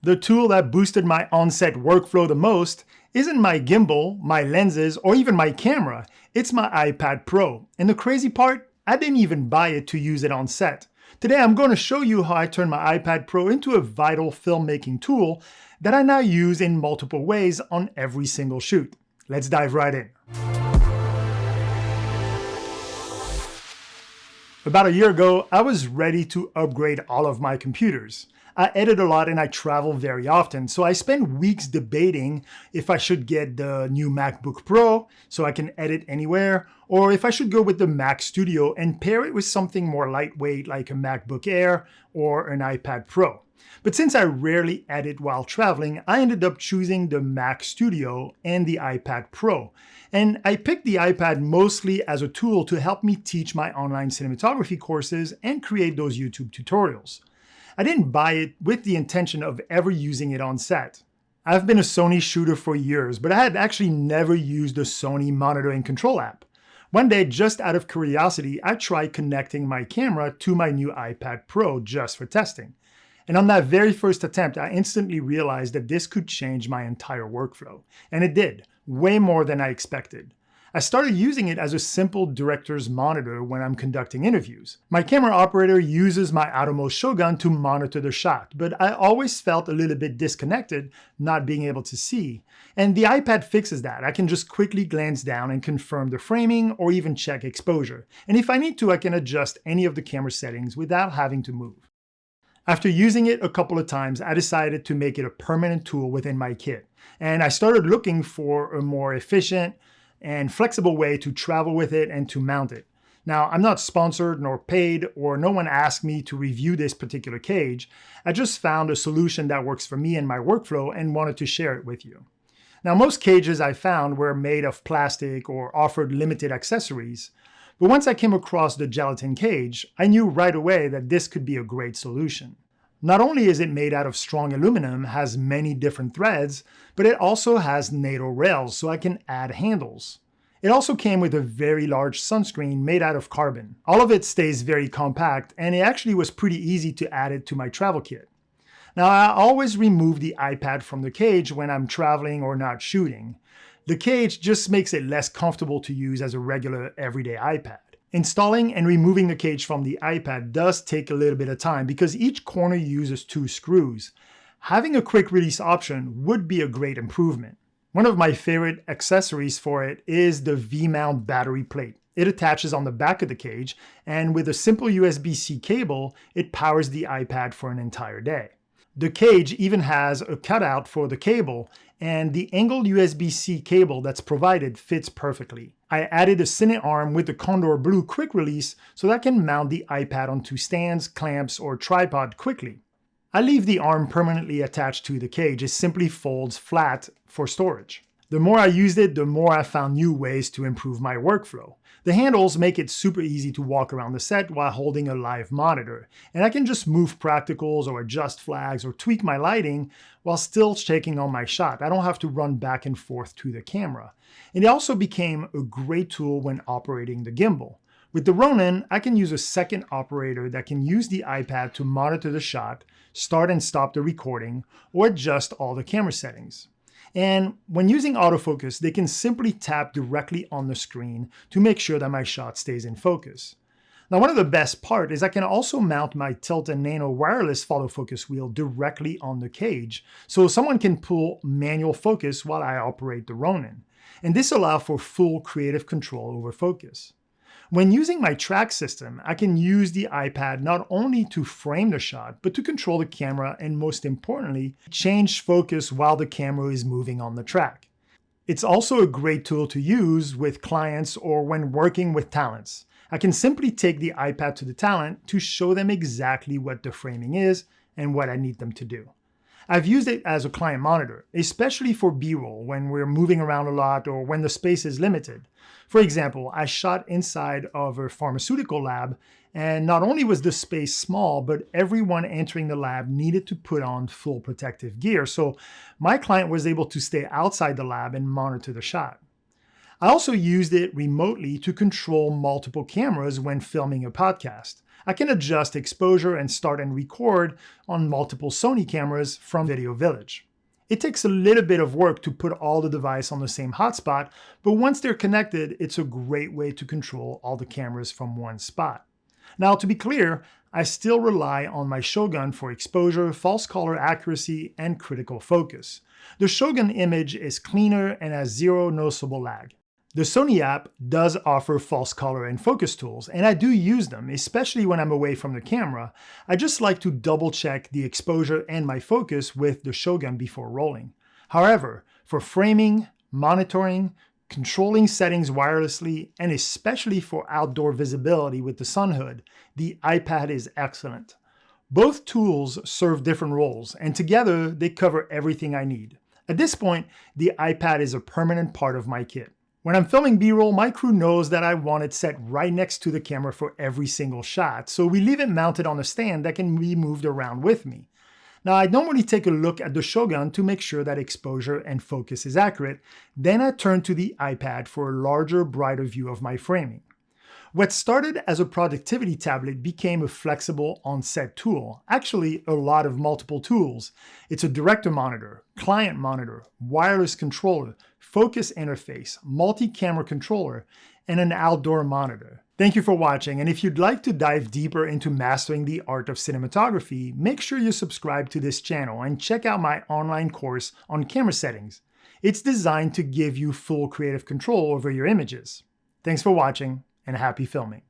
The tool that boosted my on-set workflow the most isn't my gimbal, my lenses, or even my camera. It's my iPad Pro. And the crazy part, I didn't even buy it to use it on set. Today, I'm going to show you how I turned my iPad Pro into a vital filmmaking tool that I now use in multiple ways on every single shoot. Let's dive right in. About a year ago, I was ready to upgrade all of my computers. I edit a lot and I travel very often, so I spent weeks debating if I should get the new MacBook Pro so I can edit anywhere, or if I should go with the Mac Studio and pair it with something more lightweight like a MacBook Air or an iPad Pro. But since I rarely edit while traveling, I ended up choosing the Mac Studio and the iPad Pro. And I picked the iPad mostly as a tool to help me teach my online cinematography courses and create those YouTube tutorials. I didn't buy it with the intention of ever using it on set. I've been a Sony shooter for years, but I had actually never used the Sony Monitor Control app. One day, just out of curiosity, I tried connecting my camera to my new iPad Pro just for testing. And on that very first attempt, I instantly realized that this could change my entire workflow. And it did, way more than I expected. I started using it as a simple director's monitor when I'm conducting interviews. My camera operator uses my Atomos Shogun to monitor the shot, but I always felt a little bit disconnected, not being able to see. And the iPad fixes that. I can just quickly glance down and confirm the framing or even check exposure. And if I need to, I can adjust any of the camera settings without having to move. After using it a couple of times, I decided to make it a permanent tool within my kit. And I started looking for a more efficient and flexible way to travel with it and to mount it. Now, I'm not sponsored nor paid, or no one asked me to review this particular cage. I just found a solution that works for me and my workflow and wanted to share it with you. Now, most cages I found were made of plastic or offered limited accessories. But once I came across the gelatin cage, I knew right away that this could be a great solution. Not only is it made out of strong aluminum, has many different threads, but it also has NATO rails so I can add handles. It also came with a very large sunscreen made out of carbon. All of it stays very compact, and it actually was pretty easy to add it to my travel kit. Now, I always remove the iPad from the cage when I'm traveling or not shooting. The cage just makes it less comfortable to use as a regular everyday iPad. Installing and removing the cage from the iPad does take a little bit of time because each corner uses 2 screws. Having a quick release option would be a great improvement. One of my favorite accessories for it is the V-mount battery plate. It attaches on the back of the cage, and with a simple USB-C cable, it powers the iPad for an entire day. The cage even has a cutout for the cable, and the angled USB-C cable that's provided fits perfectly. I added a Cine arm with the Condor Blue quick release so that I can mount the iPad onto stands, clamps, or tripod quickly. I leave the arm permanently attached to the cage. It simply folds flat for storage. The more I used it, the more I found new ways to improve my workflow. The handles make it super easy to walk around the set while holding a live monitor, and I can just move practicals or adjust flags or tweak my lighting while still checking on my shot. I don't have to run back and forth to the camera. And it also became a great tool when operating the gimbal. With the Ronin, I can use a second operator that can use the iPad to monitor the shot, start and stop the recording, or adjust all the camera settings. And when using autofocus, they can simply tap directly on the screen to make sure that my shot stays in focus. Now, one of the best parts is I can also mount my Tilt and Nano wireless autofocus wheel directly on the cage, so someone can pull manual focus while I operate the Ronin. And this allows for full creative control over focus. When using my track system, I can use the iPad not only to frame the shot, but to control the camera and, most importantly, change focus while the camera is moving on the track. It's also a great tool to use with clients or when working with talents. I can simply take the iPad to the talent to show them exactly what the framing is and what I need them to do. I've used it as a client monitor, especially for B-roll when we're moving around a lot or when the space is limited. For example, I shot inside of a pharmaceutical lab, and not only was the space small, but everyone entering the lab needed to put on full protective gear, so my client was able to stay outside the lab and monitor the shot. I also used it remotely to control multiple cameras when filming a podcast. I can adjust exposure and start and record on multiple Sony cameras from Video Village. It takes a little bit of work to put all the devices on the same hotspot, but once they're connected, it's a great way to control all the cameras from one spot. Now, to be clear, I still rely on my Shogun for exposure, false color accuracy, and critical focus. The Shogun image is cleaner and has zero noticeable lag. The Sony app does offer false color and focus tools, and I do use them, especially when I'm away from the camera. I just like to double check the exposure and my focus with the Shogun before rolling. However, for framing, monitoring, controlling settings wirelessly, and especially for outdoor visibility with the sun hood, the iPad is excellent. Both tools serve different roles, and together they cover everything I need. At this point, the iPad is a permanent part of my kit. When I'm filming B-roll, my crew knows that I want it set right next to the camera for every single shot, so we leave it mounted on a stand that can be moved around with me. Now, I normally take a look at the Shogun to make sure that exposure and focus is accurate, then I turn to the iPad for a larger, brighter view of my framing. What started as a productivity tablet became a flexible onset tool, actually a lot of multiple tools. It's a director monitor, client monitor, wireless controller, focus interface, multi-camera controller, and an outdoor monitor. Thank you for watching, and if you'd like to dive deeper into mastering the art of cinematography, make sure you subscribe to this channel and check out my online course on camera settings. It's designed to give you full creative control over your images. Thanks for watching, and happy filming.